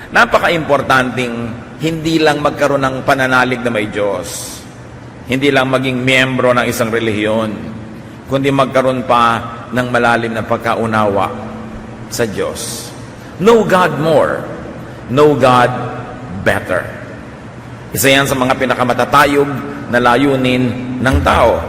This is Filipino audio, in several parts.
Napaka-importanting hindi lang magkaroon ng pananalig na may Diyos, hindi lang maging miyembro ng isang relihiyon, kundi magkaroon pa ng malalim na pagkaunawa sa Diyos. Know God more, know God better. Isa yan sa mga pinakamatatayog na layunin ng tao.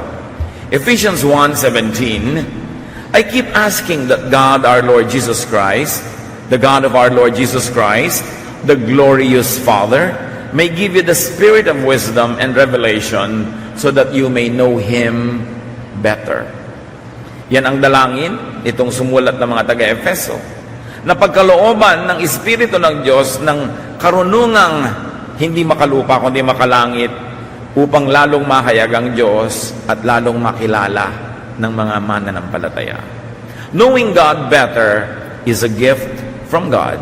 Ephesians 1:17, I keep asking that God our Lord Jesus Christ, the God of our Lord Jesus Christ, the glorious Father, may give you the spirit of wisdom and revelation so that you may know Him better. Yan ang dalangin itong sumulat ng mga taga-Efeso, na pagkalooban ng Espiritu ng Diyos ng karunungang hindi makalupa kundi makalangit, upang lalong mahayag ang Diyos at lalong makilala ng mga mananampalataya. Knowing God better is a gift from God.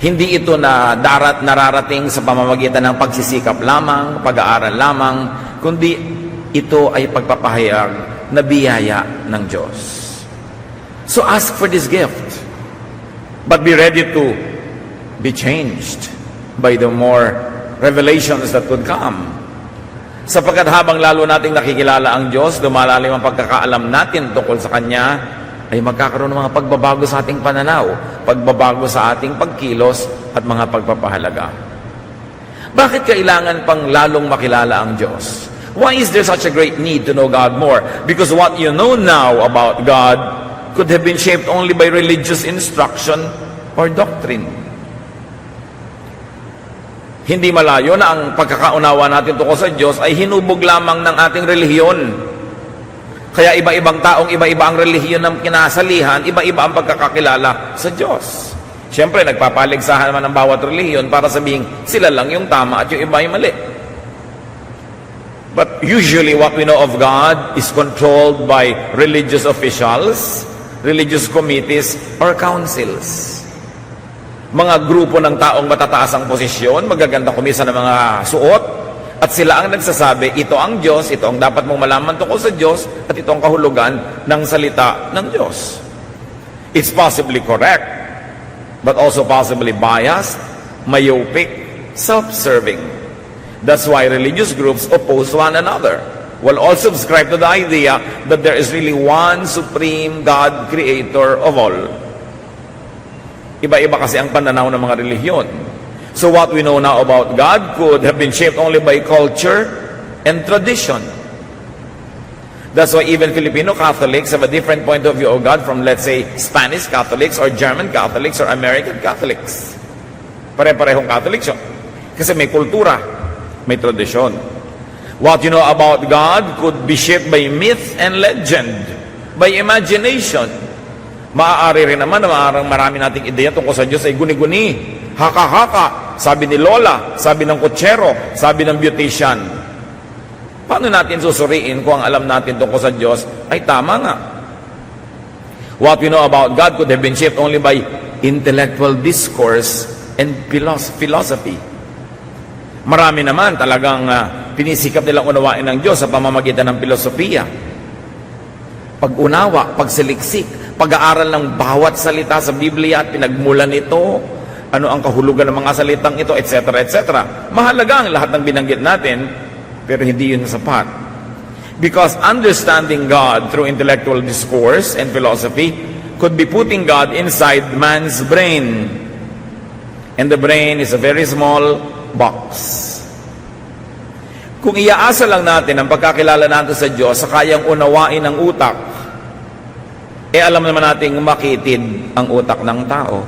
Hindi ito na nararating sa pamamagitan ng pagsisikap lamang, pag-aaral lamang, kundi ito ay pagpapahayag na biyaya ng Diyos. So ask for this gift, but be ready to be changed by the more revelations that would come. Sapagkat habang lalo nating nakikilala ang Diyos, lumalalim ang pagkakaalam natin tungkol sa Kanya, ay magkakaroon ng mga pagbabago sa ating pananaw, pagbabago sa ating pagkilos at mga pagpapahalaga. Bakit kailangan pang lalong makilala ang Diyos? Why is there such a great need to know God more? Because what you know now about God could have been shaped only by religious instruction or doctrine. Hindi malayo na ang pagkakaunawa natin tungkol sa Diyos ay hinubog lamang ng ating relihiyon. Kaya iba-ibang taong iba-iba ang relihiyon ng kinasalihan, iba-iba ang pagkakakilala sa Diyos. Siyempre, nagpapaligsahan naman ng bawat relihiyon para sabihin sila lang yung tama at yung iba yung mali. But usually what we know of God is controlled by religious officials, religious committees, or councils. Mga grupo ng taong matataas ang posisyon, magaganda kumisa ng mga suot, at sila ang nagsasabi, ito ang Diyos, ito ang dapat mong malaman tungkol sa Diyos, at ito ang kahulugan ng salita ng Diyos. It's possibly correct, but also possibly biased, myopic, self-serving. That's why religious groups oppose one another, while all subscribe to the idea that there is really one supreme God, creator of all. Iba-iba kasi ang pananaw ng mga relihiyon. So what we know now about God could have been shaped only by culture and tradition. That's why even Filipino Catholics have a different point of view of God from, let's say, Spanish Catholics or German Catholics or American Catholics. Pare-parehong Catholics yun. Kasi may kultura, may tradisyon. What you know about God could be shaped by myth and legend, by imagination. Maaari rin naman na marami nating ideya tungkol sa Diyos ay guni-guni, haka-haka, sabi ni Lola, sabi ng kutsero, sabi ng beautician. Paano natin susuriin kung ang alam natin tungkol sa Diyos ay tama nga? What we know about God could have been shaped only by intellectual discourse and philosophy. Marami naman talagang pinisikap nilang unawain ng Diyos sa pamamagitan ng filosofiya. Pag-unawa, pagsaliksik, pag-aaral ng bawat salita sa Biblia at pinagmulan nito, ano ang kahulugan ng mga salitang ito, etc., etc. Mahalaga ang lahat ng binanggit natin, pero hindi yun sapat. Because understanding God through intellectual discourse and philosophy could be putting God inside man's brain. And the brain is a very small box. Kung iaasa lang natin ang pagkakilala natin sa Diyos sa kayang unawain ng utak, alam naman nating makitid ang utak ng tao.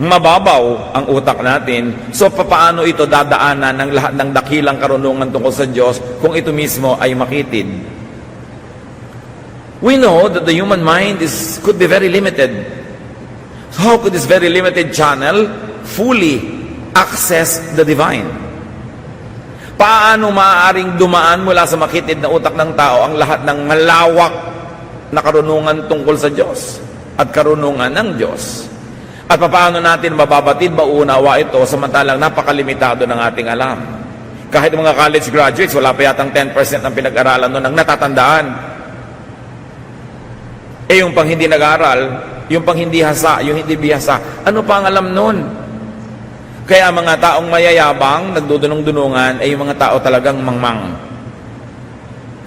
Mababaw ang utak natin. So, paano ito dadaanan ng lahat ng dakilang karunungan tungkol sa Diyos kung ito mismo ay makitid? We know that the human mind could be very limited. So, how could this very limited channel fully access the divine? Paano maaaring dumaan mula sa makitid na utak ng tao ang lahat ng malawak na karunungan tungkol sa Diyos at karunungan ng Diyos? At paano natin mababatid, mauunawa ito samantalang napakalimitado ng ating alam? Kahit mga college graduates, wala pa yatang 10% ng pinag-aralan noon ang natatandaan. Yung pang hindi nag-aral, yung pang hindi hasa, yung hindi bihasa. Ano pa ang alam nun? Kaya mga taong mayayabang, nagdudunong-dunungan, ay yung mga tao talagang mangmang.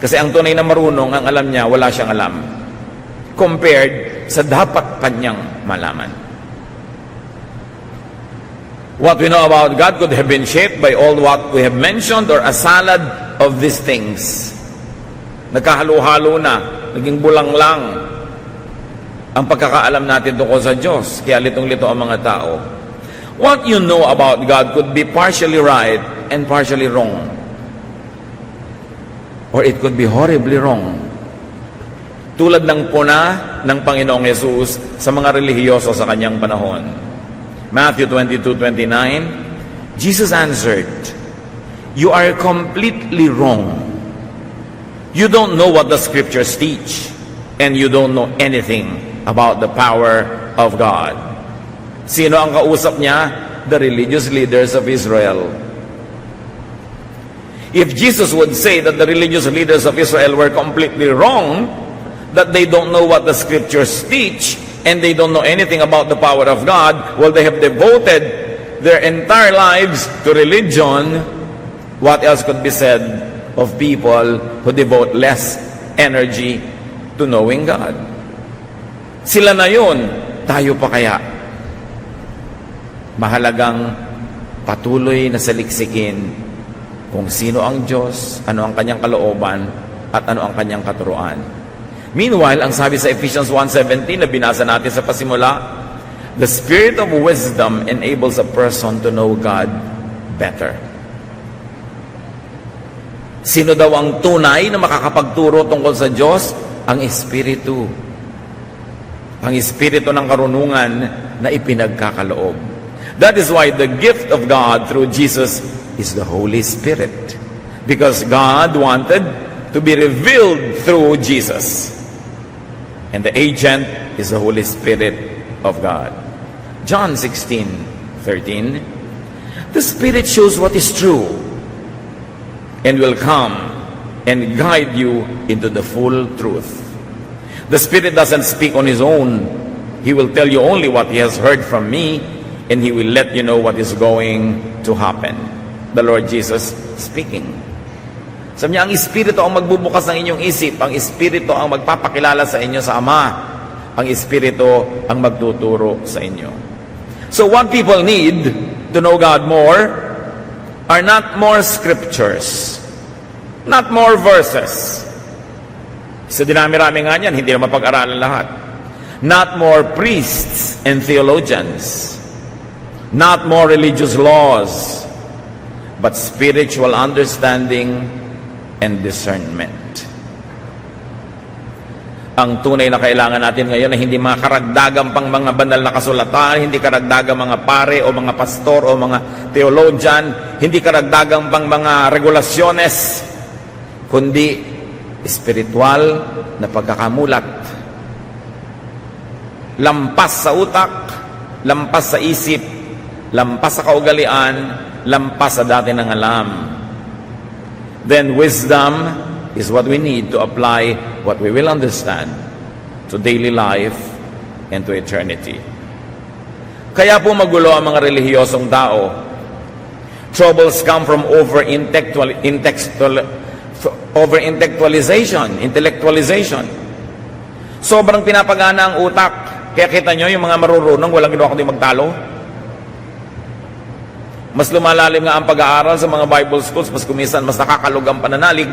Kasi ang tunay na marunong, ang alam niya, wala siyang alam. Compared sa dapat kanyang malaman. What we know about God could have been shaped by all what we have mentioned or a salad of these things. Nagkahalo-halo na, naging bulang lang ang pagkakaalam natin tungkol sa Diyos. Kaya litong-lito ang mga tao. What you know about God could be partially right and partially wrong. Or it could be horribly wrong. Tulad ng puna ng Panginoong Yesus sa mga relihiyoso sa kanyang panahon. Matthew 22:29, Jesus answered, "You are completely wrong. You don't know what the scriptures teach, and you don't know anything about the power of God." Sino ang kausap niya? The religious leaders of Israel. If Jesus would say that the religious leaders of Israel were completely wrong, that they don't know what the scriptures teach, and they don't know anything about the power of God, well, they have devoted their entire lives to religion. What else could be said of people who devote less energy to knowing God? Sila na yun, tayo pa kaya? Mahalagang patuloy na saliksikin kung sino ang Diyos, ano ang kanyang kalooban, at ano ang kanyang katuruan. Meanwhile, ang sabi sa Ephesians 1:17 na binasa natin sa pasimula, the spirit of wisdom enables a person to know God better. Sino daw ang tunay na makakapagturo tungkol sa Diyos? Ang Espiritu. Ang Espiritu ng karunungan na ipinagkakaloob. That is why the gift of God through Jesus is the Holy Spirit. Because God wanted to be revealed through Jesus. And the agent is the Holy Spirit of God. John 16:13, the Spirit shows what is true and will come and guide you into the full truth. The Spirit doesn't speak on His own. He will tell you only what He has heard from me, and He will let you know what is going to happen. The Lord Jesus speaking. Sabi niya, ang Espiritu ang magbubukas ng inyong isip. Ang Espiritu ang magpapakilala sa inyo sa Ama. Ang Espiritu ang magtuturo sa inyo. So what people need to know God more are not more scriptures, not more verses. Sa dinami-rami nga niyan, hindi na mapag-aralan lahat. Not more priests and theologians, not more religious laws, but spiritual understanding and discernment. Ang tunay na kailangan natin ngayon ay hindi mga karagdagang pang mga banal na kasulatan, hindi karagdagang mga pare o mga pastor o mga theologian, hindi karagdagang pang mga regulasyones, kundi espiritual na pagkakamulat. Lampas sa utak, lampas sa isip, lampas sa kaugalian, lampas sa dati ng alam. Then wisdom is what we need to apply what we will understand to daily life and to eternity. Kaya po magulo ang mga relihiyosong tao. Troubles come from intellectualization. Sobrang pinapagana ang utak. Kaya kita nyo, yung mga marurunong, walang ginawa kundi magtalo. Mas lumalalim nga ang pag-aaral sa mga Bible schools, mas kumisan, mas nakakalug ang pananalig.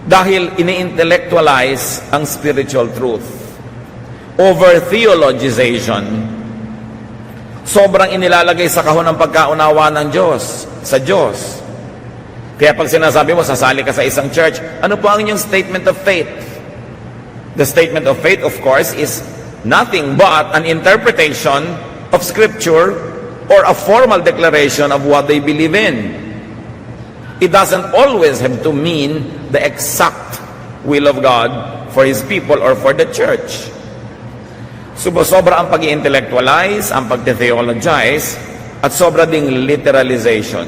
Dahil ini-intellectualize ang spiritual truth. Over-theologization. Sobrang inilalagay sa kahon ng pagkaunawa ng Diyos, sa Diyos. Kaya pag sinasabi mo, sasali ka sa isang church, ano po ang inyong statement of faith? The statement of faith, of course, is nothing but an interpretation of Scripture or a formal declaration of what they believe in. It doesn't always have to mean the exact will of God for His people or for the church. Sobra ang pag-i-intellectualize, ang pag-theologize, at sobra ding literalization.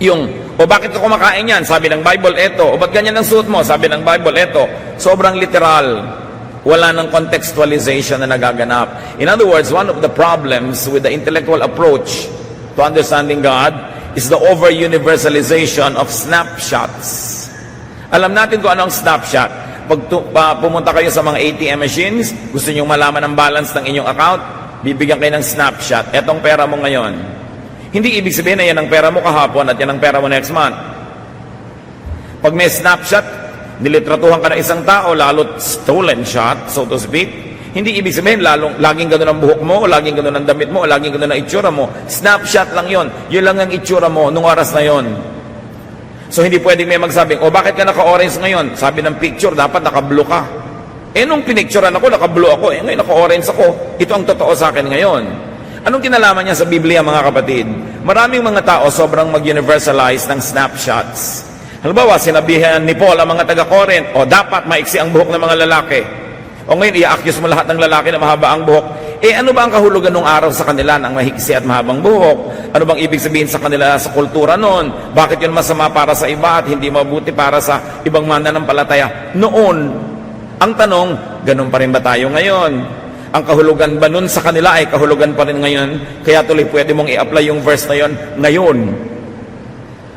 Yung, o bakit ka kumakain yan? Sabi ng Bible, eto. O ba't ganyan ang suot mo? Sabi ng Bible, eto. Sobrang literal. Wala ng contextualization na nagaganap. In other words, one of the problems with the intellectual approach to understanding God is the over-universalization of snapshots. Alam natin kung ano ang snapshot. Pag pumunta kayo sa mga ATM machines, gusto nyo malaman ang balance ng inyong account, bibigyan kayo ng snapshot. Etong pera mo ngayon. Hindi ibig sabihin na yan ang pera mo kahapon at yan ang pera mo next month. Pag may snapshot, nilitratuhan ka ng isang tao, lalo't stolen shot, so to speak, hindi ibig sabihin laging ganun ang buhok mo, o laging ganun ang damit mo, o laging ganun ang itsura mo. Snapshot lang yon. Yun lang ang itsura mo nung oras na yon. So hindi pwedeng may magsabing, bakit ka naka-orange ngayon? Sabi ng picture, dapat naka-blue ka. Nung pinicturean ako, naka-blue ako. Ngayon naka-orange ako. Ito ang totoo sa akin ngayon. Anong kinalaman niya sa Biblia, mga kapatid? Maraming mga tao sobrang mag-universalize ng snapshots. Halimbawa, sinabihan ni Paul ang mga taga-Corinth, dapat maiksi ang buhok ng mga lalaki. Ngayon, i-accuse mo lahat ng lalaki na mahaba ang buhok. Ano ba ang kahulugan ng araw sa kanila ng mahiksi at mahabang buhok? Ano bang ibig sabihin sa kanila sa kultura noon? Bakit yun masama para sa iba at hindi mabuti para sa ibang mananampalataya? Noon, ang tanong, ganun pa rin ba tayo ngayon? Ang kahulugan ba nun sa kanila ay kahulugan pa rin ngayon? Kaya tuloy pwede mong i-apply yung verse na yon ngayon.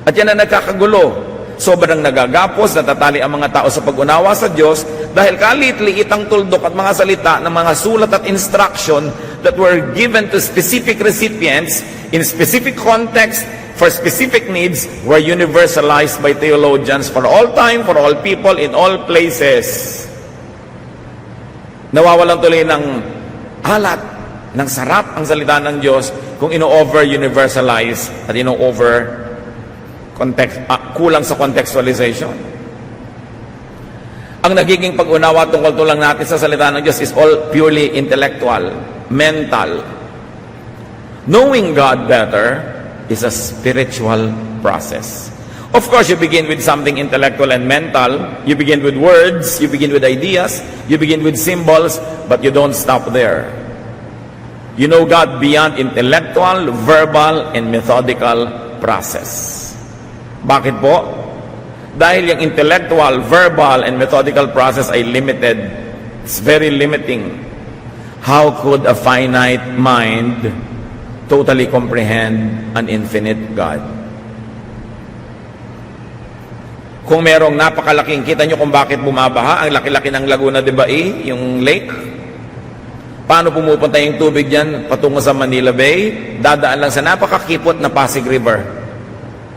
At yan ang nagkakagulo. Sobrang nagagapos, natatali ang mga tao sa pag-unawa sa Diyos dahil kalit-liit ang tuldok at mga salita ng mga sulat at instruction that were given to specific recipients in specific context for specific needs were universalized by theologians for all time, for all people, in all places. Nawawalan tuloy ng alat, ng sarap ang salita ng Diyos kung ino-over-universalize at kulang sa contextualization. Ang nagiging pag-unawa tungkol lang natin sa salita ng Diyos is all purely intellectual, mental. Knowing God better is a spiritual process. Of course, you begin with something intellectual and mental. You begin with words, you begin with ideas, you begin with symbols, but you don't stop there. You know God beyond intellectual, verbal, and methodical process. Bakit po? Dahil yung intellectual, verbal, and methodical process ay limited. It's very limiting. How could a finite mind totally comprehend an infinite God? Kung merong napakalaking, kita nyo kung bakit bumabaha, ang laki-laki ng Laguna de Bay, yung lake. Paano pumupunta yung tubig dyan patungo sa Manila Bay? Dadaan lang sa napakakipot na Pasig River.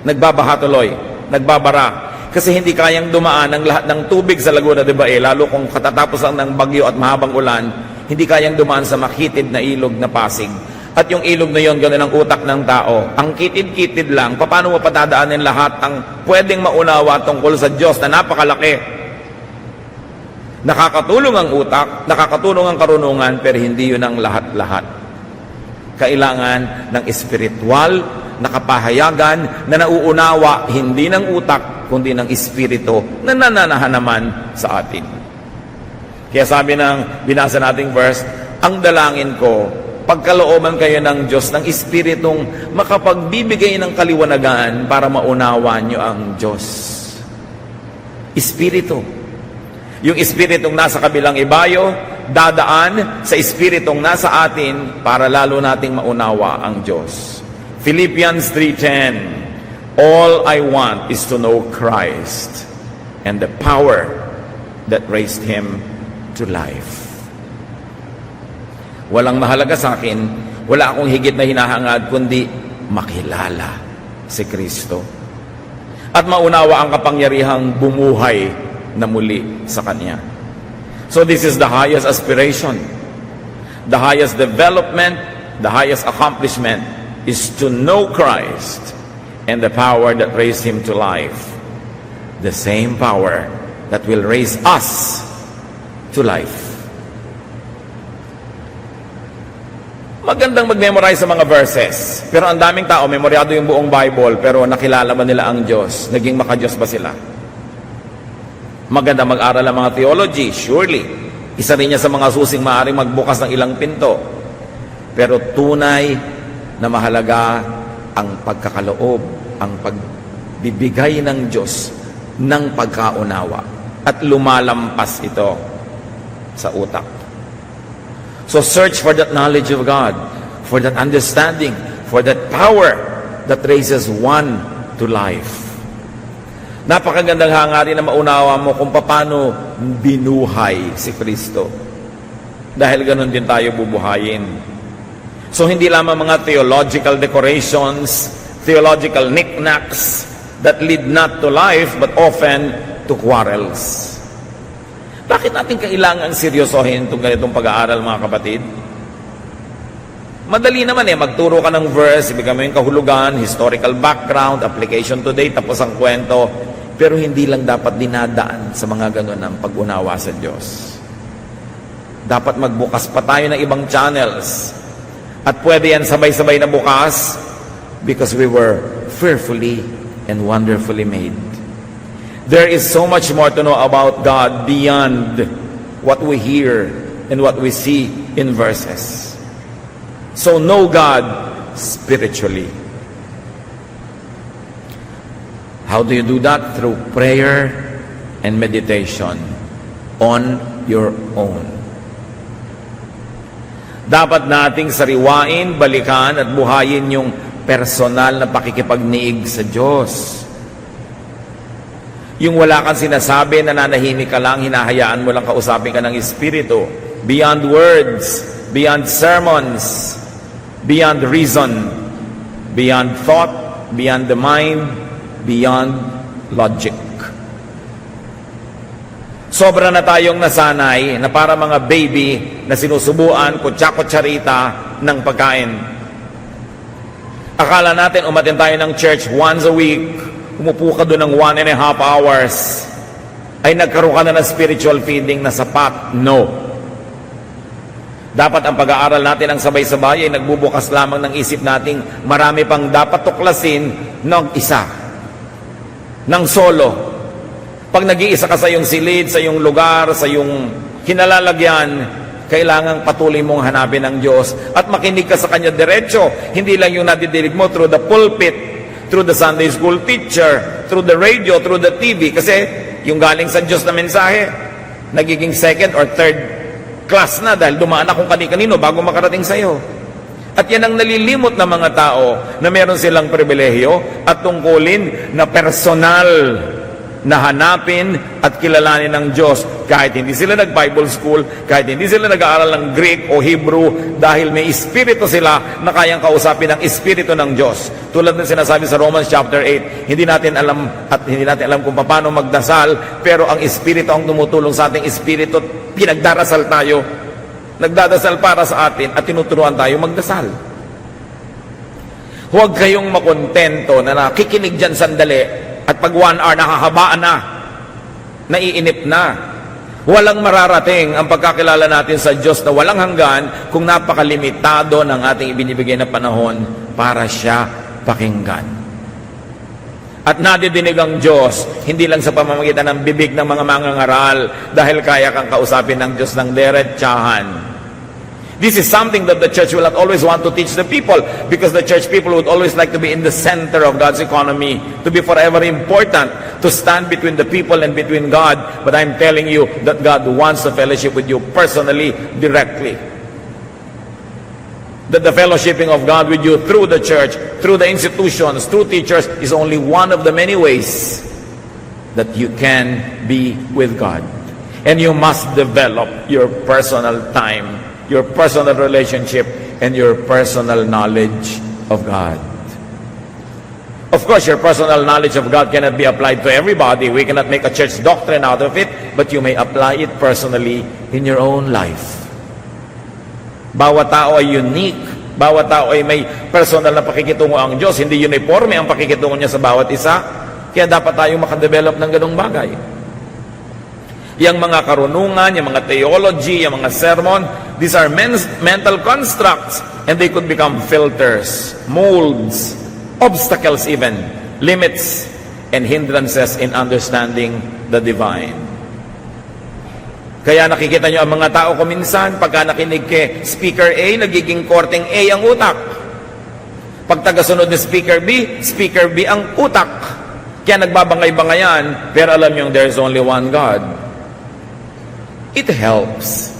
Nagbabaha tuloy, nagbabara. Kasi hindi kayang dumaan ang lahat ng tubig sa Laguna de Bay, lalo kung katatapos lang ng bagyo at mahabang ulan, hindi kayang dumaan sa makitid na ilog na Pasig. At yung ilog na yon, ganun ang utak ng tao. Ang kitid-kitid lang, paano mo patadaanin lahat ang pwedeng maunawa tungkol sa Diyos na napakalaki? Nakakatulong ang utak, nakakatulong ang karunungan, pero hindi yun ang lahat-lahat. Kailangan ng espiritual na kapahayagan na nauunawa hindi ng utak kundi ng espiritu na nananahan naman sa atin. Kaya sabi ng binasa nating verse, ang dalangin ko, pagkalooban kayo ng Diyos ng espiritong makapagbibigay ng kaliwanagan para maunawa nyo ang Diyos. Espiritu. Yung espiritong nasa kabilang ibayo, dadaan sa espiritong nasa atin para lalo nating maunawa ang Diyos. Philippians 3:10, all I want is to know Christ and the power that raised Him to life. Walang mahalaga sa akin, wala akong higit na hinahangad kundi makilala si Kristo at maunawa ang kapangyarihang bumuhay na muli sa Kanya. So this is the highest aspiration, the highest development, the highest accomplishment is to know Christ and the power that raised Him to life. The same power that will raise us to life. Magandang mag-memorize sa mga verses. Pero ang daming tao, memoryado yung buong Bible, pero nakilala ba nila ang Diyos? Naging makadiyos ba sila? Maganda mag-aral ang mga theology, surely. Isa rin niya sa mga susing maaaring magbukas ng ilang pinto. Pero tunay na mahalaga ang pagkakaloob, ang pagbibigay ng Diyos ng pagkaunawa. At lumalampas ito sa utak. So search for that knowledge of God, for that understanding, for that power that raises one to life. Napakagandang hangarin na maunawa mo kung paano binuhay si Kristo. Dahil ganun din tayo bubuhayin. So hindi lamang mga theological decorations, theological knickknacks that lead not to life but often to quarrels. Bakit natin kailangan seryosohin itong ganitong pag-aaral, mga kapatid? Madali naman magturo ka ng verse, ibigay mo yung kahulugan, historical background, application today, tapos ang kwento. Pero hindi lang dapat dinadaan sa mga ganun ang pag-unawa sa Diyos. Dapat magbukas pa tayo ng ibang channels. At pwede yan sabay-sabay na bukas because we were fearfully and wonderfully made. There is so much more to know about God beyond what we hear and what we see in verses. So know God spiritually. How do you do that? Through prayer and meditation on your own. Dapat nating sariwain, balikan at buhayin yung personal na pakikipagniig sa Diyos. Yung wala kang sinasabi, nananahimik ka lang, hinahayaan mo lang kausapin ka ng Espiritu. Beyond words, beyond sermons, beyond reason, beyond thought, beyond the mind, beyond logic. Sobra na tayong nasanay na para mga baby na sinusubuan, kutsa-kutsarita ng pagkain. Akala natin umattend tayo ng church once a week, umupo ka doon ng 1.5 hours, ay nagkaroon ka na ng spiritual feeding na sapat. No. Dapat ang pag-aaral natin ang sabay-sabay ay nagbubukas lamang ng isip nating marami pang dapat tuklasin ng isa, ng solo. Pag nag-iisa ka sa iyong silid, sa iyong lugar, sa iyong kinalalagyan, kailangang patuloy mong hanapin ang Diyos at makinig ka sa Kanya diretso. Hindi lang yung nadidinig mo through the pulpit, through the Sunday school teacher, through the radio, through the TV. Kasi yung galing sa Diyos na mensahe, nagiging second or third class na dahil dumaan na kung kani-kanino bago makarating sa iyo. At yan ang nalilimot ng mga tao na meron silang pribilehiyo at tungkulin na personal na hanapin at kilalanin ng Diyos kahit hindi sila nag-Bible school, kahit hindi sila nag-aaral ng Greek o Hebrew, dahil may Espiritu sila na kayang kausapin ng Espiritu ng Diyos. Tulad ng sinasabi sa Romans chapter 8, hindi natin alam kung paano magdasal, pero ang Espiritu ang tumutulong sa ating Espiritu at pinagdarasal tayo. Nagdadasal para sa atin at tinuturuan tayo magdasal. Huwag kayong makontento na nakikinig dyan sandali at pag 1 hour nakahabaan na, naiinip na. Walang mararating ang pagkakilala natin sa Diyos na walang hanggan kung napakalimitado ng ating ibinibigay na panahon para siya pakinggan. At nadidinig ang Diyos, hindi lang sa pamamagitan ng bibig ng mga mangangaral dahil kaya kang kausapin ng Diyos ng diretsahan. This is something that the church will not always want to teach the people because the church people would always like to be in the center of God's economy, to be forever important, to stand between the people and between God. But I'm telling you that God wants to fellowship with you personally, directly. That the fellowshipping of God with you through the church, through the institutions, through teachers is only one of the many ways that you can be with God. And you must develop your personal time, your personal relationship, and your personal knowledge of God. Of course, your personal knowledge of God cannot be applied to everybody. We cannot make a church doctrine out of it, but you may apply it personally in your own life. Bawat tao ay unique. Bawat tao ay may personal na pakikitungo ang Diyos. Hindi uniforme ang pakikitungo niya sa bawat isa. Kaya dapat tayong makadevelop ng ganong bagay. Yang mga karunungan, yung mga theology, yung mga sermon, these are mental constructs and they could become filters, molds, obstacles even, limits, and hindrances in understanding the divine. Kaya nakikita nyo ang mga tao kuminsan, pagka nakinig kay Speaker A, nagiging korteng A ang utak. Pag tagasunod ni Speaker B ang utak. Kaya nagbabangay-bangayan, pero alam nyo, there's only one God. It helps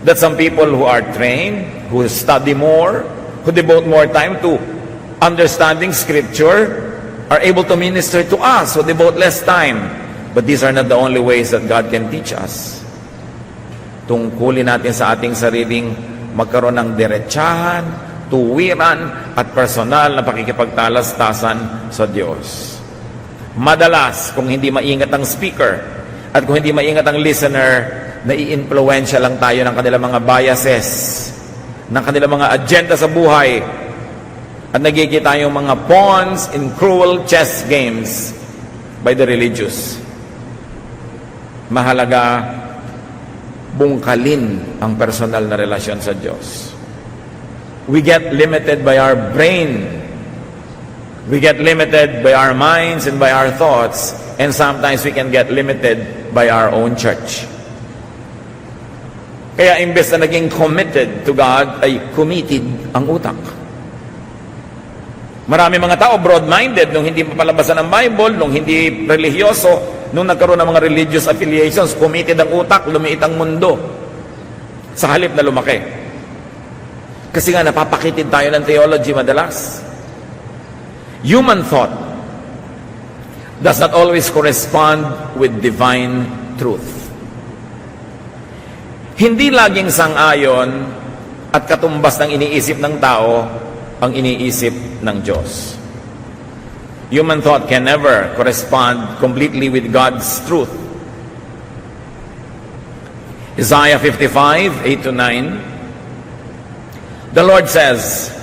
that some people who are trained, who study more, who devote more time to understanding Scripture, are able to minister to us who devote less time. But these are not the only ways that God can teach us. Tungkulin natin sa ating sariling magkaroon ng diretsahan, tuwiran, at personal na pakikipagtalastasan sa Diyos. Madalas, kung hindi maingat ang speaker at kung hindi maingat ang listener, nai-influensya lang tayo ng kanilang mga biases, ng kanilang mga agenda sa buhay, at nagiging tayong mga pawns in cruel chess games by the religious. Mahalaga bungkalin ang personal na relasyon sa Diyos. We get limited by our brain. We get limited by our minds and by our thoughts, and sometimes we can get limited by our own church. Kaya imbes na naging committed to God, ay committed ang utak. Marami mga tao broad-minded nung hindi papalabasan ng Bible, nung hindi religyoso, nung nagkaroon ng mga religious affiliations, committed ang utak, lumiit ang mundo sa halip na lumaki. Kasi nga napapakitid tayo ng theology madalas. Human thought does not always correspond with divine truth. Hindi laging sang-ayon at katumbas ng iniisip ng tao ang iniisip ng Diyos. Human thought can never correspond completely with God's truth. Isaiah 55, 8-9, the Lord says,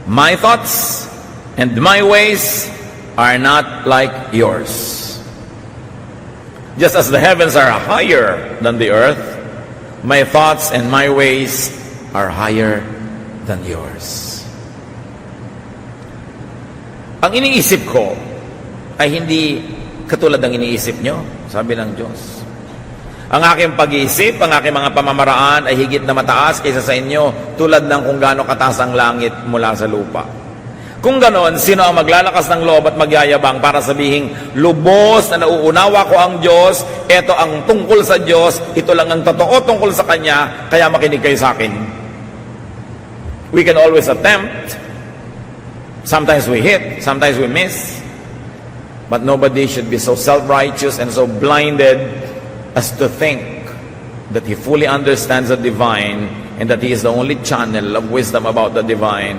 "My thoughts and my ways are not like yours. Just as the heavens are higher than the earth, my thoughts and my ways are higher than yours." Ang iniisip ko ay hindi katulad ng iniisip nyo, sabi ng Diyos. Ang aking pag-iisip, ang aking mga pamamaraan ay higit na mataas kaysa sa inyo, tulad ng kung gaano kataas ang langit mula sa lupa. Kung ganon, sino ang maglalakas ng loob at magyayabang para sabihing, lubos na nauunawa ko ang Diyos, ito ang tungkol sa Diyos, ito lang ang totoo tungkol sa Kanya, kaya makinig kayo sa akin. We can always attempt. Sometimes we hit, sometimes we miss. But nobody should be so self-righteous and so blinded as to think that he fully understands the divine and that he is the only channel of wisdom about the divine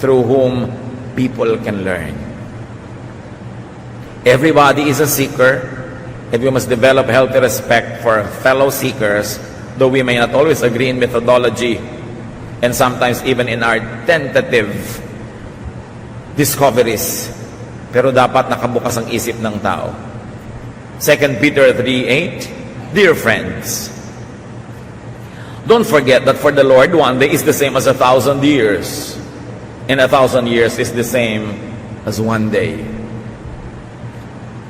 through whom people can learn. Everybody is a seeker, and we must develop healthy respect for fellow seekers, though we may not always agree in methodology and sometimes even in our tentative discoveries, pero dapat nakabukas ang isip ng tao. 2 Peter 3:8, dear friends, don't forget that for the Lord, one day is the same as 1,000 years, and 1,000 years is the same as one day.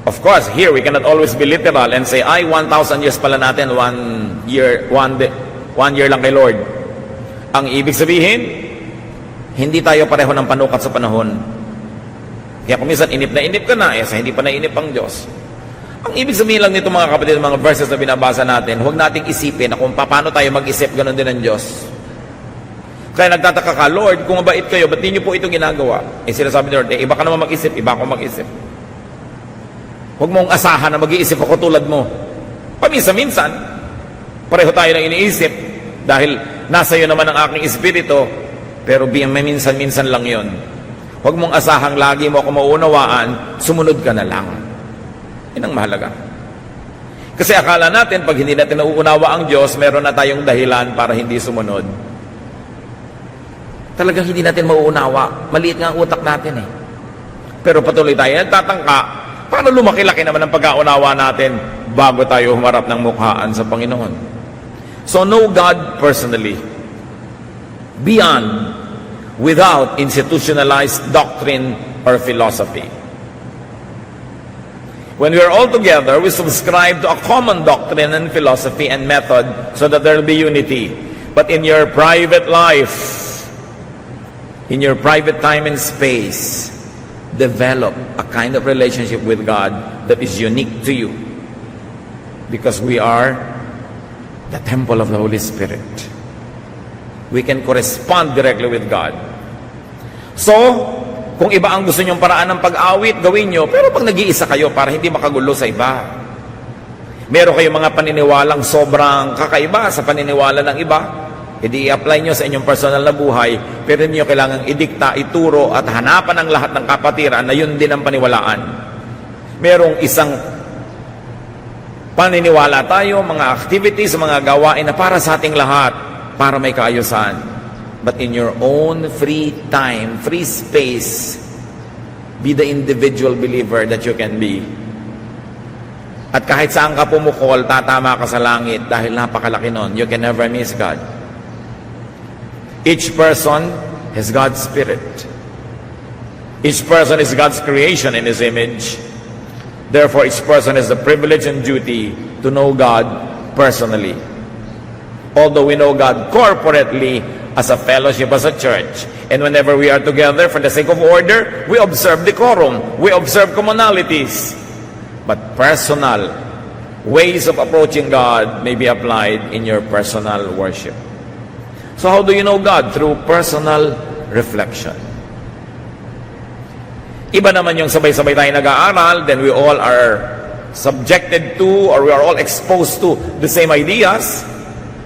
Of course, here we cannot always be literal and say, 1,000 years pala natin, 1 year lang kay Lord. Ang ibig sabihin, hindi tayo pareho ng panukat sa panahon. Kaya kung minsan inip ka na, sa hindi pa nainip ang Diyos. Ang ibig sabihin lang nito mga kapatid, mga verses na binabasa natin, huwag nating isipin na kung paano tayo mag-isip, ganun din ang Diyos. Kaya nagtataka ka, Lord, kung mabait kayo, ba't di niyo po ito ginagawa? Sinasabi ni Lord, iba ka naman mag-isip, iba ako mag-isip. Huwag mong asahan na mag-iisip ako tulad mo. Paminsan-minsan, pareho tayo ng iniisip, dahil nasa iyo naman ang aking espiritu, pero minsan-minsan lang yon. Huwag mong asahang lagi mo ako mauunawaan, sumunod ka na lang. Yan ang mahalaga. Kasi akala natin, pag hindi natin nauunawa ang Diyos, meron na tayong dahilan para hindi sumunod. Talagang hindi natin mauunawa. Maliit nga ang utak natin eh. Pero patuloy tayo, nagtatangka, paano lumaki-laki naman ang pagkaunawa natin bago tayo humarap ng mukhaan sa Panginoon? So know God personally, beyond, without institutionalized doctrine or philosophy. When we are all together, we subscribe to a common doctrine and philosophy and method so that there will be unity. But in your private life, in your private time and space, develop a kind of relationship with God that is unique to you. Because we are the temple of the Holy Spirit. We can correspond directly with God. So, kung iba ang gusto nyong paraan ng pag-awit, gawin nyo. Pero pag nag-iisa kayo para hindi makagulo sa iba. Meron kayong mga paniniwalang sobrang kakaiba sa paniniwala ng iba, hindi i-apply nyo sa inyong personal na buhay, pero hindi nyo kailangang idikta, ituro, at hanapan ang lahat ng kapatiran na yun din ang paniwalaan. Merong isang paniniwala tayo, mga activities, mga gawain na para sa ating lahat, para may kaayusan. But in your own free time, free space, be the individual believer that you can be. At kahit saan ka pumukol, tatama ka sa langit dahil napakalaki nun. You can never miss God. Each person has God's Spirit. Each person is God's creation in His image. Therefore, each person has the privilege and duty to know God personally. Although we know God corporately, as a fellowship, as a church. And whenever we are together for the sake of order, we observe decorum, we observe commonalities. But personal ways of approaching God may be applied in your personal worship. So how do you know God? Through personal reflection. Iba naman yung sabay-sabay tayo nag-aaral, then we all are subjected to, or we are all exposed to the same ideas,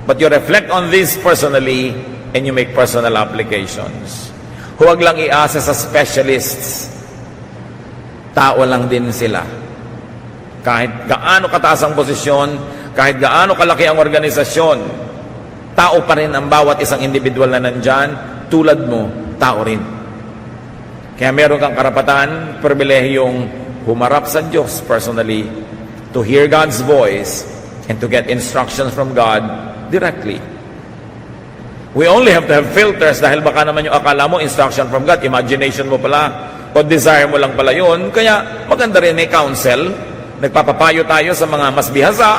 but you reflect on this personally, and you make personal applications. Huwag lang iasa sa specialists. Tao lang din sila. Kahit gaano kataas ang posisyon, kahit gaano kalaki ang organisasyon, tao pa rin ang bawat isang individual na nandyan, tulad mo, tao rin. Kaya meron kang karapatan, pribilehiyong humarap sa Diyos personally, to hear God's voice, and to get instructions from God directly. We only have to have filters dahil baka naman yung akala mo, instruction from God, imagination mo pala, o desire mo lang pala yun. Kaya maganda rin may counsel, nagpapapayo tayo sa mga mas bihasa,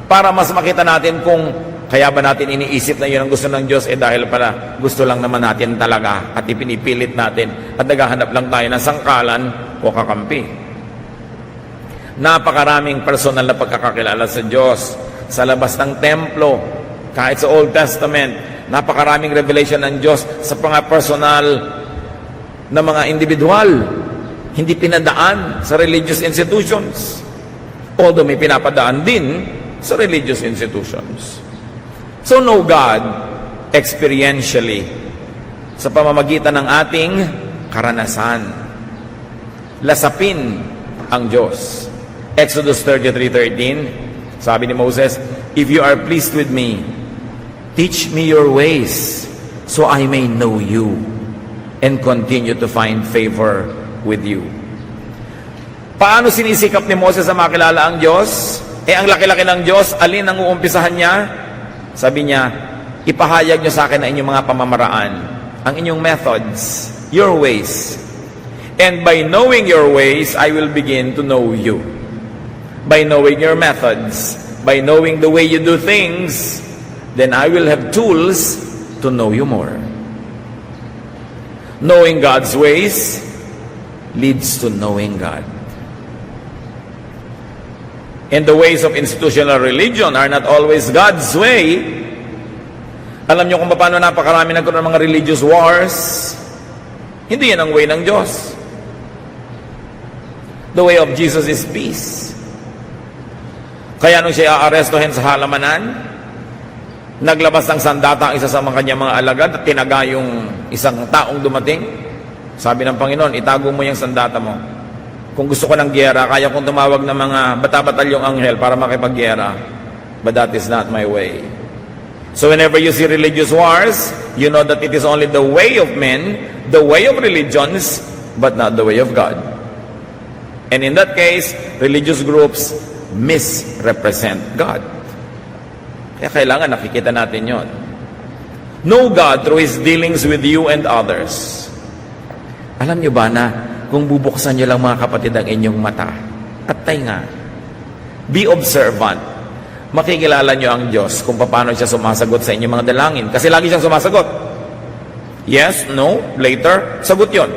para mas makita natin kung kaya ba natin iniisip na yun ang gusto ng Diyos, dahil pala gusto lang naman natin talaga at ipinipilit natin at naghahanap lang tayo ng sangkalan o kakampi. Napakaraming personal na pagkakakilala sa Diyos sa labas ng templo, kahit sa Old Testament. Napakaraming revelation ng Diyos sa mga personal na mga individual, hindi pinadaan sa religious institutions, although may pinapadaan din sa religious institutions. So know God experientially sa pamamagitan ng ating karanasan. Lasapin ang Diyos. Exodus 33:13, sabi ni Moses, "If you are pleased with me, teach me your ways, so I may know you and continue to find favor with you." Paano sinisikap ni Moses na makilala ang Diyos? Ang laki-laki ng Diyos, alin ang uumpisahan niya? Sabi niya, ipahayag niyo sa akin ang inyong mga pamamaraan, ang inyong methods, your ways. And by knowing your ways, I will begin to know you. By knowing your methods, by knowing the way you do things, then I will have tools to know you more. Knowing God's ways leads to knowing God. And the ways of institutional religion are not always God's way. Alam niyo kung paano napakarami nagkaroon ng mga religious wars? Hindi yan ang way ng Diyos. The way of Jesus is peace. Kaya nung siya aarestuhin sa halamanan, naglabas ng sandata ang isa sa mga kanyang mga alagad at tinaga yung isang taong dumating. Sabi ng Panginoon, itago mo yung sandata mo. Kung gusto ko ng gyera, kaya kong tumawag ng mga bata-batalyong anghel para makipaggyera. But that is not my way. So whenever you see religious wars, you know that it is only the way of men, the way of religions, but not the way of God. And in that case, religious groups misrepresent God. Kaya kailangan nakikita natin yon. Know God through His dealings with you and others. Alam niyo ba na kung bubuksan niyo lang mga kapatid ang inyong mata at tainga, be observant, makikilala niyo ang Diyos kung paano siya sumasagot sa inyong mga dalangin. Kasi lagi siyang sumasagot. Yes, no, later, sagot yon.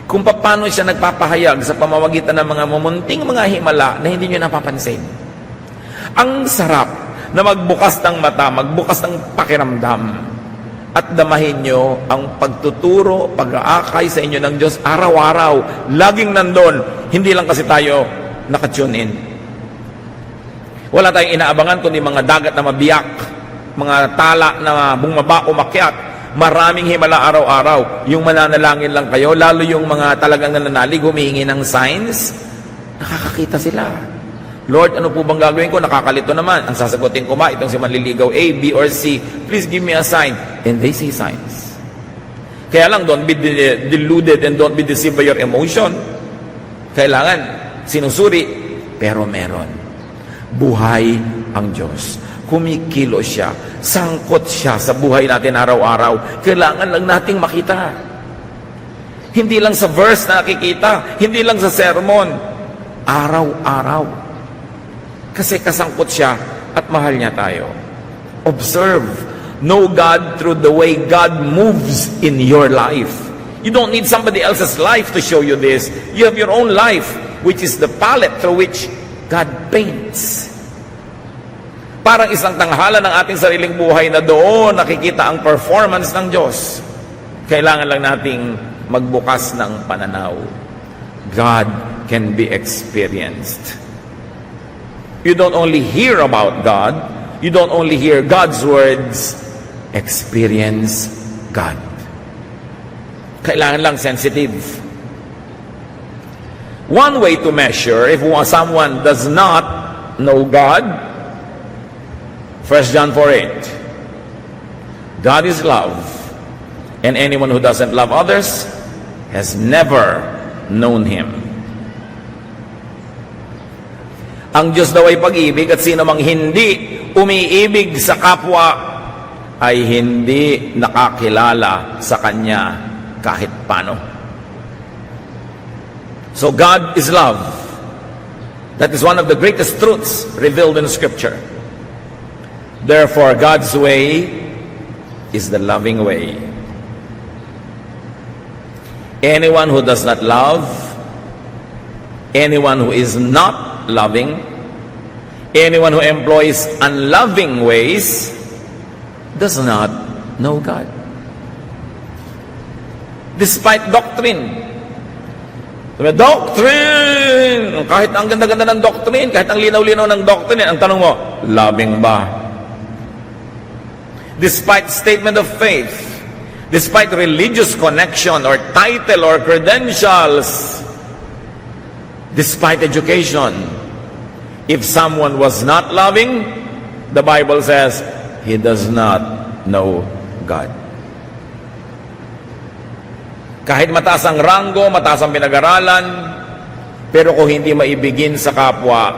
Kung paano siya nagpapahayag sa pamamagitan ng mga mumunting mga himala na hindi niyo napapansin. Ang sarap na magbukas ng mata, magbukas ng pakiramdam, at damahin nyo ang pagtuturo, pag-aakay sa inyo ng Diyos araw-araw. Laging nandun. Hindi lang kasi tayo nakatune in. Wala tayong inaabangan kundi mga dagat na mabiyak, mga tala na bumaba, umakyat, maraming himala araw-araw. Yung mananalangin lang kayo, lalo yung mga talagang nananalig, humihingi ng signs, nakakakita sila. Lord, ano po bang gagawin ko? Nakakalito naman. Ang sasagutin ko ba, itong si manliligaw A, B, or C, please give me a sign. And they see signs. Kaya lang, don't be deluded and don't be deceived by your emotion. Kailangan, sinusuri, pero meron. Buhay ang Diyos. Kumikilo siya. Sangkot siya sa buhay natin araw-araw. Kailangan lang nating makita. Hindi lang sa verse na nakikita. Hindi lang sa sermon. Araw-araw. Kasi kasangkot siya at mahal niya tayo. Observe. Know God through the way God moves in your life. You don't need somebody else's life to show you this. You have your own life, which is the palette through which God paints. Parang isang tanghala ng ating sariling buhay na doon nakikita ang performance ng Diyos. Kailangan lang nating magbukas ng pananaw. God can be experienced. You don't only hear about God, you don't only hear God's words, experience God. Kailangan lang sensitive. One way to measure if someone does not know God, 1 John 4:8. God is love, and anyone who doesn't love others has never known Him. Ang Diyos daw ay pag-ibig at sino mang hindi umiibig sa kapwa ay hindi nakakilala sa Kanya kahit paano. So God is love. That is one of the greatest truths revealed in Scripture. Therefore, God's way is the loving way. Anyone who does not love, anyone who is not loving, anyone who employs unloving ways does not know God. Despite doctrine. Doctrine! Kahit ang ganda-ganda ng doctrine, kahit ang linaw-linaw ng doctrine, ang tanong mo, loving ba? Despite statement of faith, despite religious connection or title or credentials, despite education, if someone was not loving, the Bible says, he does not know God. Kahit mataas ang ranggo, mataas ang pinag-aralan, pero kung hindi maibigin sa kapwa,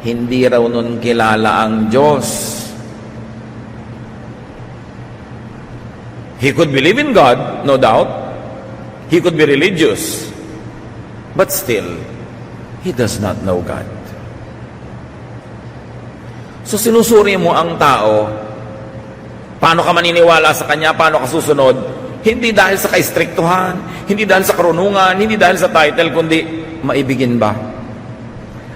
hindi raw nun kilala ang Diyos. He could believe in God, no doubt. He could be religious. But still, he does not know God. So sinusuri mo ang tao, paano ka maniniwala sa kanya, paano ka susunod, hindi dahil sa kaistriktuhan, hindi dahil sa karunungan, hindi dahil sa title, kundi maibigin ba?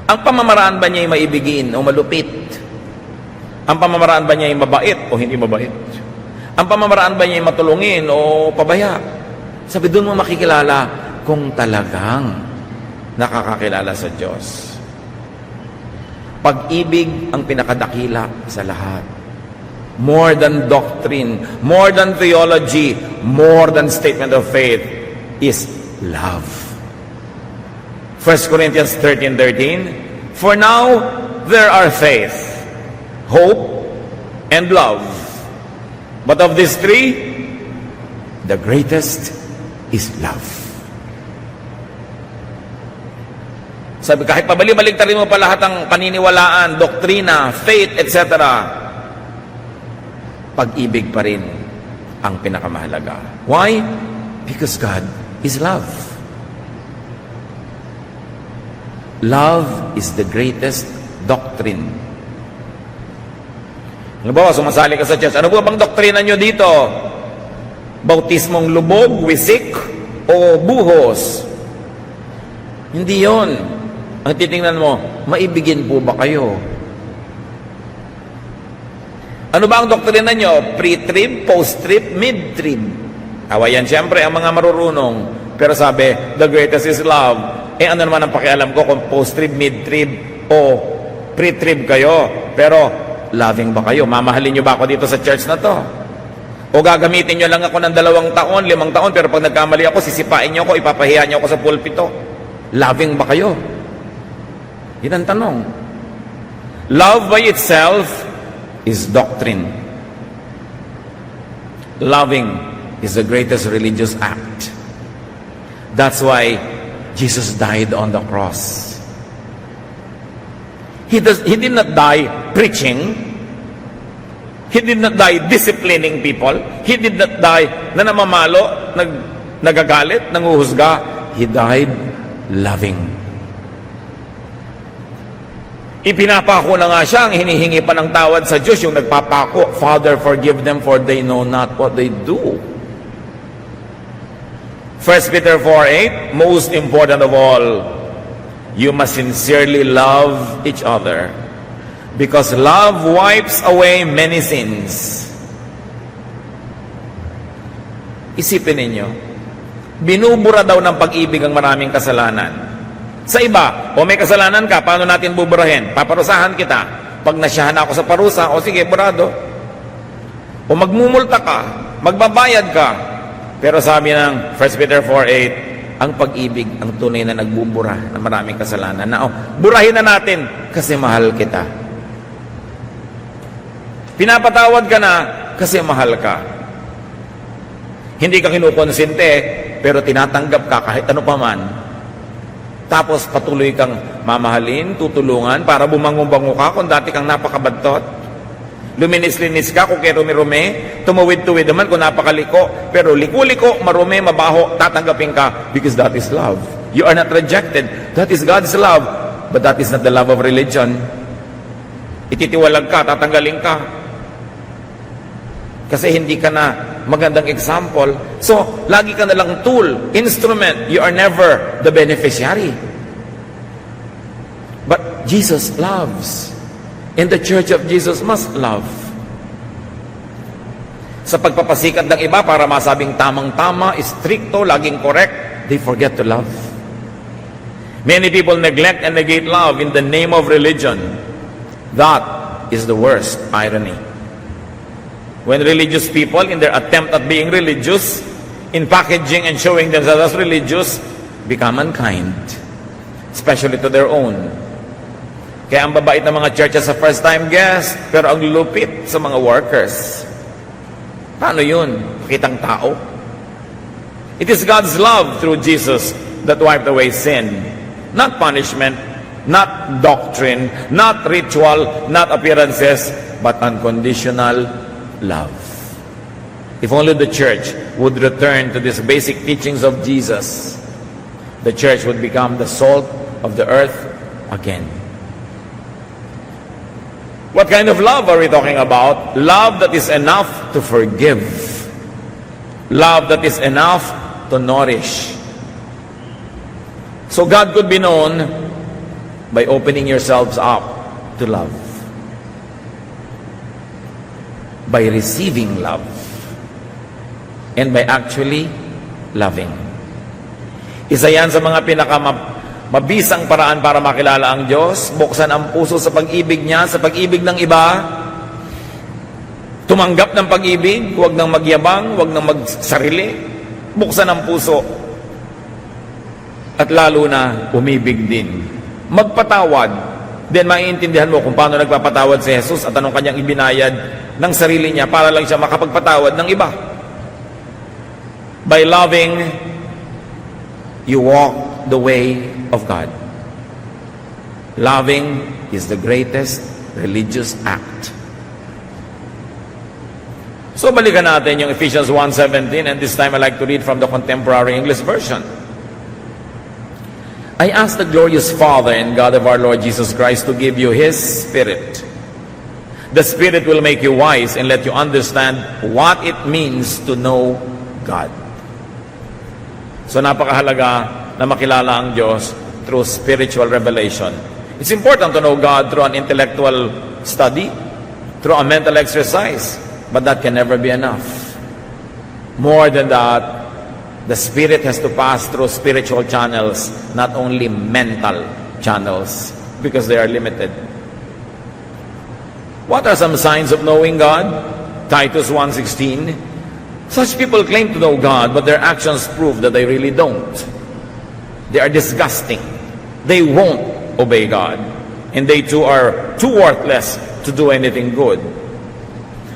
Ang pamamaraan ba niya ay maibigin o malupit? Ang pamamaraan ba niya ay mabait o hindi mabait? Ang pamamaraan ba niya ay matulungin o pabaya? Sabi, doon mo makikilala kung talagang nakakakilala sa Diyos. Pag-ibig ang pinakadakila sa lahat. More than doctrine, more than theology, more than statement of faith is love. 1 Corinthians 13:13. For now there are faith, hope, and love. But of these three, the greatest is love. Sabi, kahit pabalik-baliktarin mo pa lahat ng paniniwalaan, doktrina, faith, etc., pag-ibig pa rin ang pinakamahalaga. Why? Because God is love. Love is the greatest doctrine. Halimbawa, sumasali ka sa church. Ano po bang doktrina nyo dito? Bautismong lubog, wisik, o buhos? Hindi yon. Ang titingnan mo, maibigin po ba kayo? Ano ba ang doktrina nyo? Pre-trib, post-trib, mid-trib. Awayan siyempre ang mga marurunong. Pero sabi, the greatest is love. Eh ano naman ang pakialam ko kung post-trib, mid-trib, o pre-trib kayo? Pero loving ba kayo? Mamahalin nyo ba ako dito sa church na to? O gagamitin nyo lang ako ng 2 taon, 5 taon, pero pag nagkamali ako, sisipain nyo ako, ipapahiya nyo ako sa pulpito. Loving ba kayo? Yan ang tanong. Love by itself is doctrine. Loving is the greatest religious act. That's why Jesus died on the cross. He did not die preaching. He did not die disciplining people. He did not die na namamalo, nagagalit, nanguhusga. He died loving. Ipinapako na nga siya, ang hinihingi pa ng tawad sa Diyos, yung nagpapako, Father, forgive them for they know not what they do. 1 Peter 4:8, most important of all, you must sincerely love each other, because love wipes away many sins. Isipin ninyo, binubura daw ng pag-ibig ang maraming kasalanan. Sa iba, o may kasalanan ka, paano natin buburahin? Paparusahan kita. Pag nasyahan ako sa parusa, o sige, burado. O magmumulta ka, magbabayad ka. Pero sabi ng 1 Peter 4:8, ang pag-ibig, ang tunay na nagbubura ng maraming kasalanan. Na, burahin na natin kasi mahal kita. Pinapatawad ka na kasi mahal ka. Hindi ka kinukonsinte, pero tinatanggap ka kahit ano pa man. Tapos patuloy kang mamahalin, tutulungan para bumangon-bango ka kung dati kang napakabadtot. Luminis-linis ka kung kay rumi-rumi, tumawid-tuwid naman kung napakaliko, pero liku-liko, marumi, mabaho, tatanggapin ka because that is love. You are not rejected. That is God's love. But that is not the love of religion. Ititiwalag ka, tatanggalin ka. Kasi hindi ka na magandang example. So, lagi ka na lang tool, instrument. You are never the beneficiary. But Jesus loves. And the church of Jesus must love. Sa pagpapasikat ng iba para masabing tamang-tama, stricto, laging correct, they forget to love. Many people neglect and negate love in the name of religion. That is the worst irony. When religious people, in their attempt at being religious, in packaging and showing themselves as religious, become unkind, especially to their own. Kaya ang babait ng mga churches sa first-time guest, pero ang lupit sa mga workers. Paano yun? Kitang tao? It is God's love through Jesus that wiped away sin. Not punishment, not doctrine, not ritual, not appearances, but unconditional love. If only the church would return to these basic teachings of Jesus, the church would become the salt of the earth again. What kind of love are we talking about? Love that is enough to forgive. Love that is enough to nourish. So God could be known by opening yourselves up to love. By receiving love. And by actually loving. Isa yan sa mga mabisang paraan para makilala ang Diyos. Buksan ang puso sa pag-ibig niya, sa pag-ibig ng iba. Tumanggap ng pag-ibig, huwag nang magyabang, huwag nang magsarili. Buksan ang puso. At lalo na umibig din. Magpatawad. Then maiintindihan mo kung paano nagpapatawad si Jesus at anong kanyang ibinayad ng sarili niya para lang siya makapagpatawad ng iba. By loving, you walk the way of God. Loving is the greatest religious act. So balikan natin yung Ephesians 1:17, and this time I like to read from the Contemporary English Version. I ask the glorious Father and God of our Lord Jesus Christ to give you His Spirit. The Spirit will make you wise and let you understand what it means to know God. So napakahalaga na makilala ang Diyos through spiritual revelation. It's important to know God through an intellectual study, through a mental exercise. But that can never be enough. More than that, the Spirit has to pass through spiritual channels, not only mental channels, because they are limited. What are some signs of knowing God? Titus 1:16. Such people claim to know God, but their actions prove that they really don't. They are disgusting. They won't obey God. And they too are too worthless to do anything good.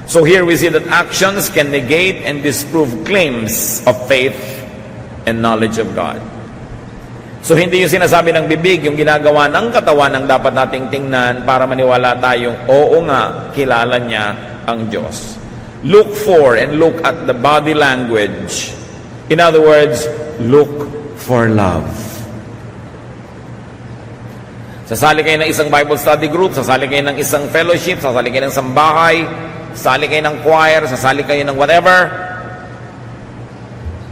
So here we see that actions can negate and disprove claims of faith and knowledge of God. So hindi yung sinasabi ng bibig, yung ginagawa ng katawan ang dapat nating tingnan para maniwala tayong, oo nga, kilala niya ang Diyos. Look for and look at the body language. In other words, look for love. Sasali kayo ng isang Bible study group, sasali kayo ng isang fellowship, sasali kayo ng sambahay, sasali kayo ng choir, sasali kayo ng whatever.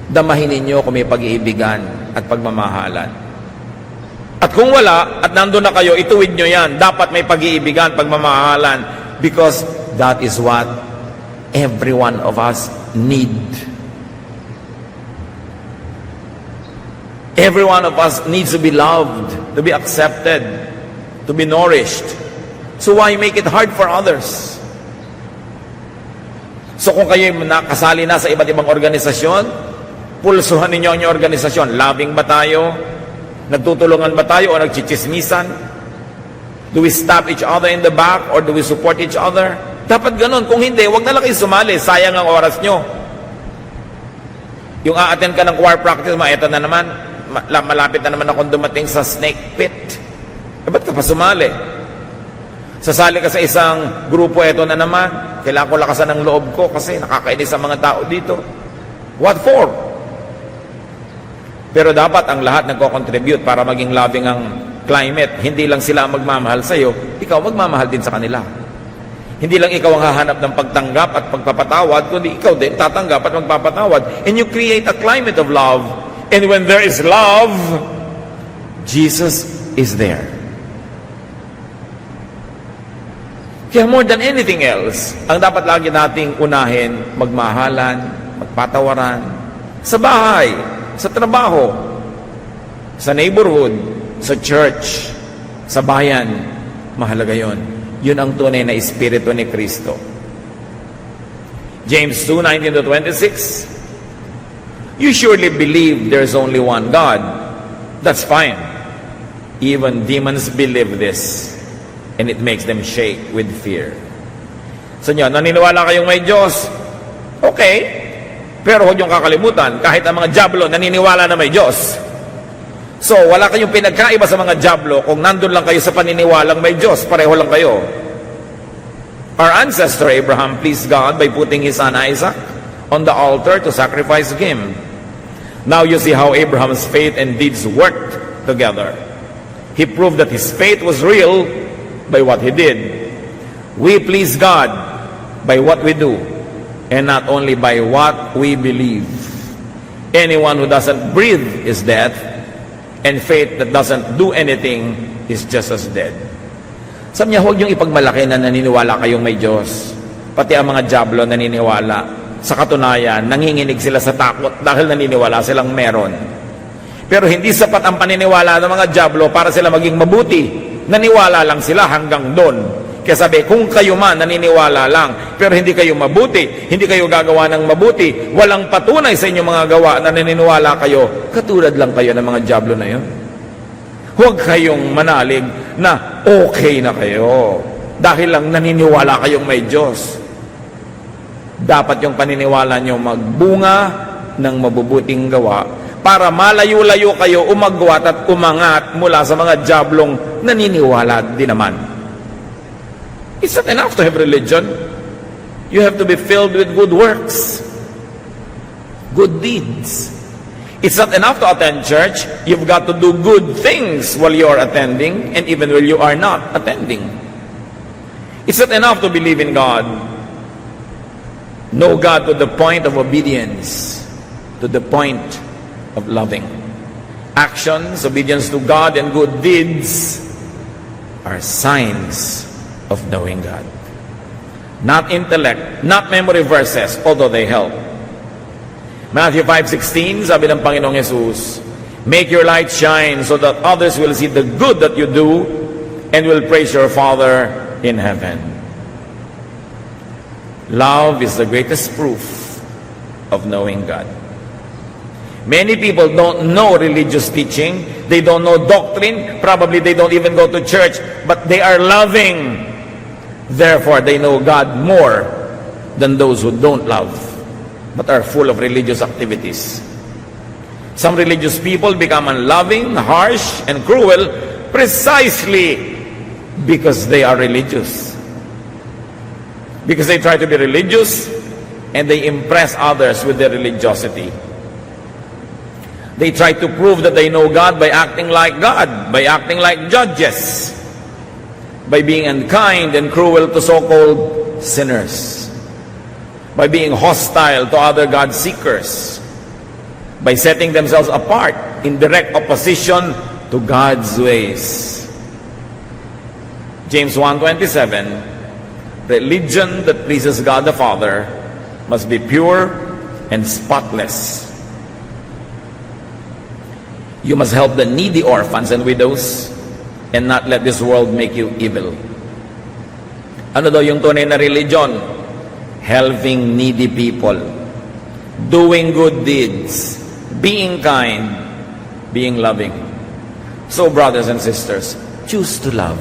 Damahin ninyo kung may pag-iibigan at pagmamahalan. At kung wala, at nandun na kayo, ituwid nyo yan. Dapat may pag-iibigan, pagmamahalan, because that is what every one of us need. Every one of us needs to be loved, to be accepted, to be nourished. So why make it hard for others? So kung kayo nakasali na sa iba't ibang organisasyon, pulsuhan ninyo ang inyong organisasyon. Loving ba tayo? Nagtutulungan ba tayo o nagchichismisan? Do we stab each other in the back or do we support each other? Dapat ganun. Kung hindi, wag na lang kayo sumali. Sayang ang oras nyo. Yung a-attend ka ng choir practice, eto na naman, malapit na naman akong dumating sa snake pit. Ba't ka pa sumali? Sasali ka sa isang grupo, eto na naman, kailangan ko lakasan ng loob ko kasi nakakainis ang mga tao dito. What for? Pero dapat ang lahat nagko-contribute para maging loving ang climate. Hindi lang sila magmamahal sa iyo, ikaw magmamahal din sa kanila. Hindi lang ikaw ang hahanap ng pagtanggap at pagpapatawad, kundi ikaw din tatanggap at magpapatawad. And you create a climate of love. And when there is love, Jesus is there. Kaya more than anything else, ang dapat lagi nating unahin, magmahalan, magpatawaran, sa bahay, sa trabaho, sa neighborhood, sa church, sa bayan. Mahalaga yon. Yun ang tunay na espiritu ni Kristo. James 2:19-26. You surely believe there's only one God. That's fine. Even demons believe this, and it makes them shake with fear. So nyo, naniniwala kayong may Diyos? Okay. Pero huwag niyong kakalimutan, kahit ang mga dyablo naniniwala na may Diyos. So, wala kayong pinagkaiba sa mga dyablo kung nandun lang kayo sa paniniwalang may Diyos. Pareho lang kayo. Our ancestor Abraham pleased God by putting his son Isaac on the altar to sacrifice him. Now you see how Abraham's faith and deeds worked together. He proved that his faith was real by what he did. We please God by what we do, and not only by what we believe. Anyone who doesn't breathe is dead, and faith that doesn't do anything is just as dead. Sabi niya, huwag niyong ipagmalaki na naniniwala kayong may Diyos. Pati ang mga dyablo naniniwala. Sa katunayan, nanginginig sila sa takot dahil naniniwala silang meron. Pero hindi sapat ang paniniwala ng mga dyablo para sila maging mabuti. Naniwala lang sila hanggang doon. Kaya sabi, kung kayo man naniniwala lang, pero hindi kayo mabuti, hindi kayo gagawa ng mabuti, walang patunay sa inyong mga gawa na naniniwala kayo, katulad lang kayo ng mga dyablo na yun. Huwag kayong manalig na okay na kayo dahil lang naniniwala kayong may Diyos. Dapat yung paniniwala nyo magbunga ng mabubuting gawa para malayo-layo kayo umagwat at umangat mula sa mga dyablong naniniwala din naman. It's not enough to have religion. You have to be filled with good works, good deeds. It's not enough to attend church. You've got to do good things while you are attending and even while you are not attending. It's not enough to believe in God. Know God to the point of obedience, to the point of loving. Actions, obedience to God, and good deeds are signs of knowing God. not intellect, not memory verses, although they help. Matthew 5:16, sabi ng Panginoong Jesus, make your light shine so that others will see the good that you do and will praise your Father in heaven. Love is the greatest proof of knowing God. Many people don't know religious teaching. They don't know doctrine. Probably they don't even go to church. But they are loving. Therefore, they know God more than those who don't love but are full of religious activities. Some religious people become unloving, harsh, and cruel precisely because they are religious. Because they try to be religious and they impress others with their religiosity. They try to prove that they know God by acting like God, by acting like judges, by being unkind and cruel to so-called sinners, by being hostile to other God seekers, by setting themselves apart in direct opposition to God's ways. James 1:27, religion that pleases God the Father must be pure and spotless. You must help the needy orphans and widows and not let this world make you evil. Ano daw yung tunay na religion? Helping needy people, doing good deeds, being kind, being loving. So brothers and sisters, choose to love.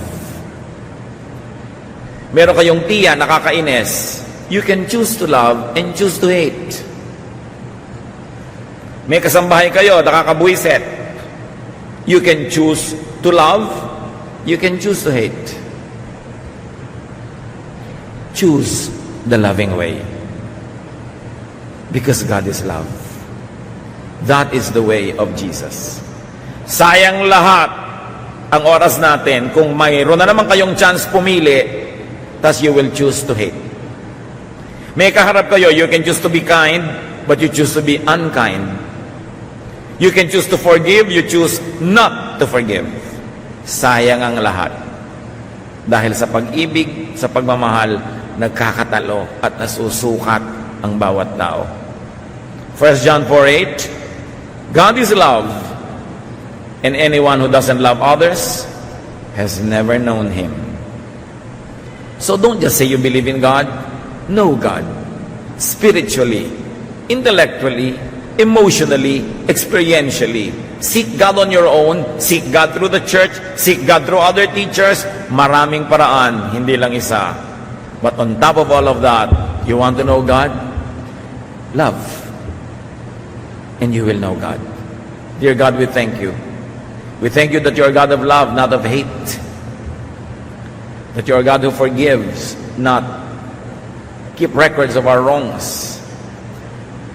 Meron kayong tiya nakakainis, you can choose to love and choose to hate. May kasambahay kayo nakakabuiset, you can choose to love, you can choose to hate. Choose the loving way. Because God is love. That is the way of Jesus. Sayang lahat ang oras natin kung mayroon na naman kayong chance pumili, tas you will choose to hate. May kaharap kayo, you can choose to be kind, but you choose to be unkind. You can choose to forgive, you choose not to forgive. Sayang ang lahat. Dahil sa pag-ibig, sa pagmamahal, nagkakatalo at nasusukat ang bawat tao. 1 John 4:8, God is love, and anyone who doesn't love others has never known Him. So don't just say you believe in God. Know God. Spiritually, intellectually, emotionally, experientially. Seek God on your own. Seek God through the church. Seek God through other teachers. Maraming paraan, hindi lang isa. But on top of all of that, you want to know God? Love. And you will know God. Dear God, we thank you. We thank you that you are God of love, not of hate. That you are God who forgives, not keep records of our wrongs.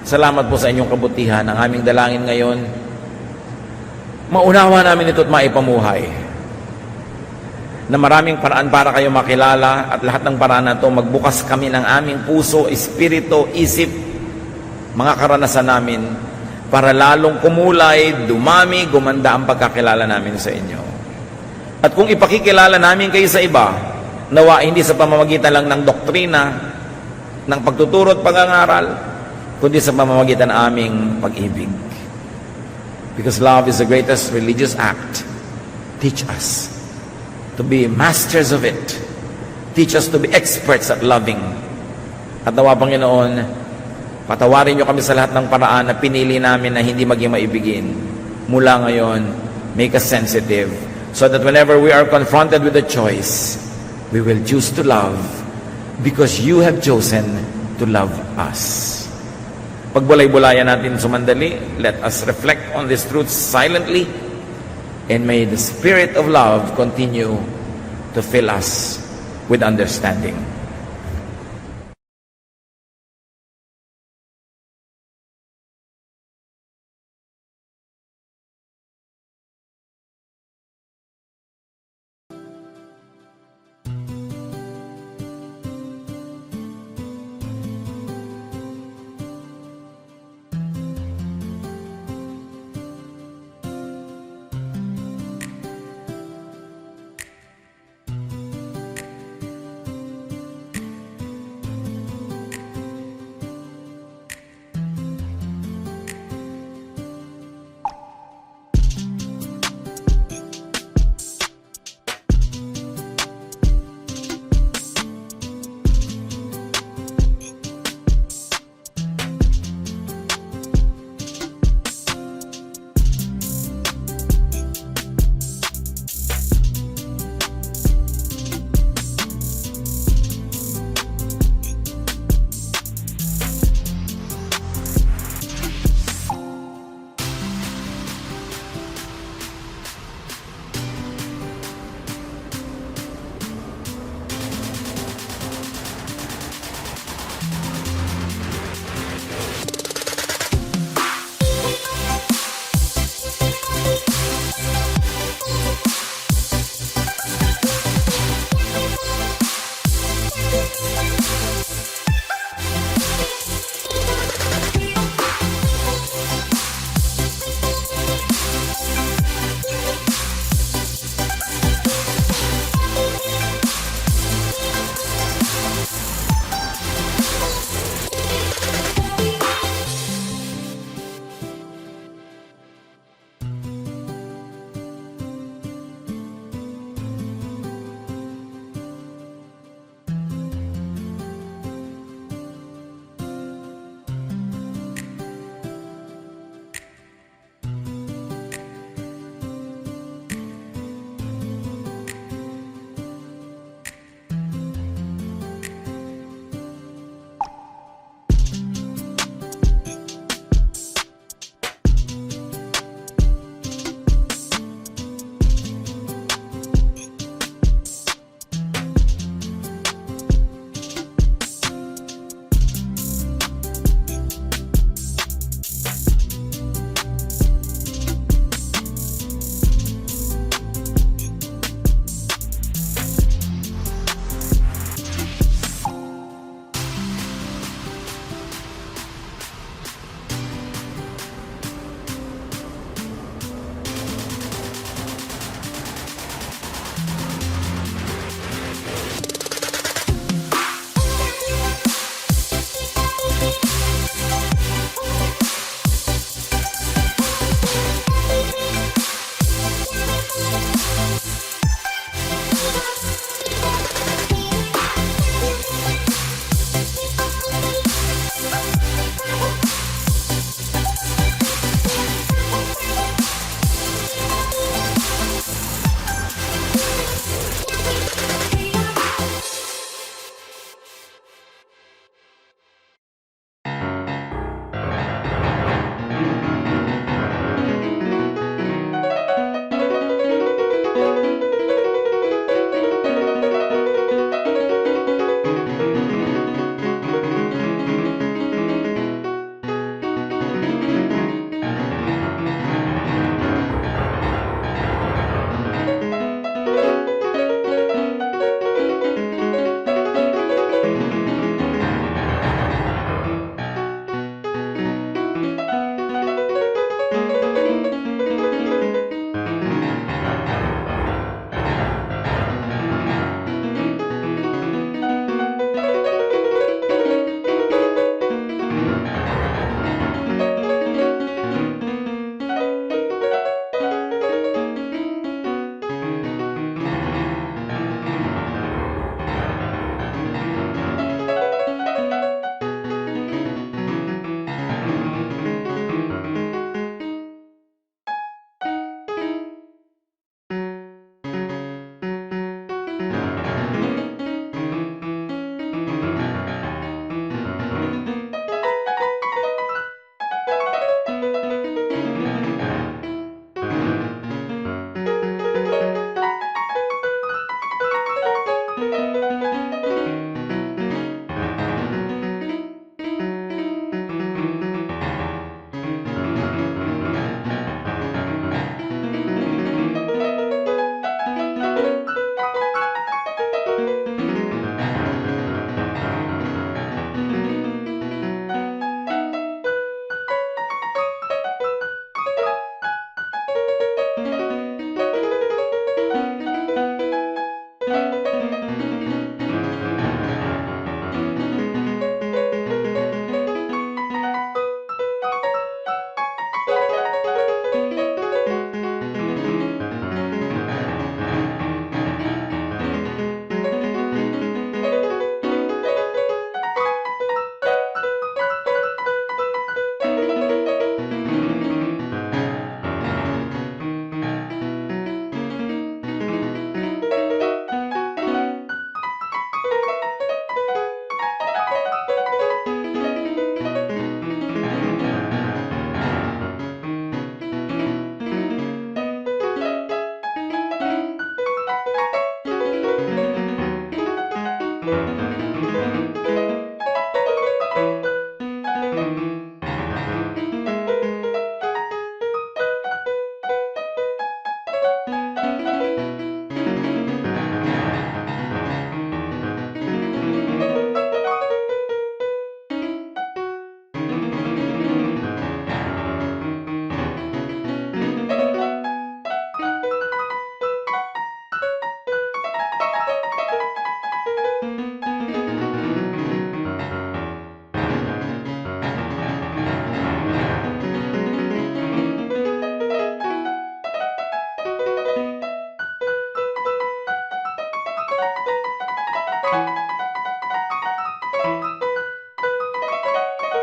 Salamat po sa inyong kabutihan. Ang aming dalangin ngayon, maunawa namin ito at maipamuhay. Na maraming paraan para kayo makilala at lahat ng paraan na ito, magbukas kami ng aming puso, espiritu, isip, mga karanasan namin para lalong kumulay, dumami, gumanda ang pagkakilala namin sa inyo. At kung ipakikilala namin kayo sa iba, nawa hindi sa pamamagitan lang ng doktrina, ng pagtuturo at pag-aaral, kundi sa pamamagitan ng aming pag-ibig. Because love is the greatest religious act. Teach us to be masters of it. Teach us to be experts at loving. At nawa, Panginoon, patawarin niyo kami sa lahat ng paraan na pinili namin na hindi maging maibigin. Mula ngayon, make us sensitive so that whenever we are confronted with a choice, we will choose to love because you have chosen to love us. Pagbulay-bulayan natin sumandali, let us reflect on these truths silently, and may the Spirit of love continue to fill us with understanding.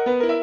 Thank you.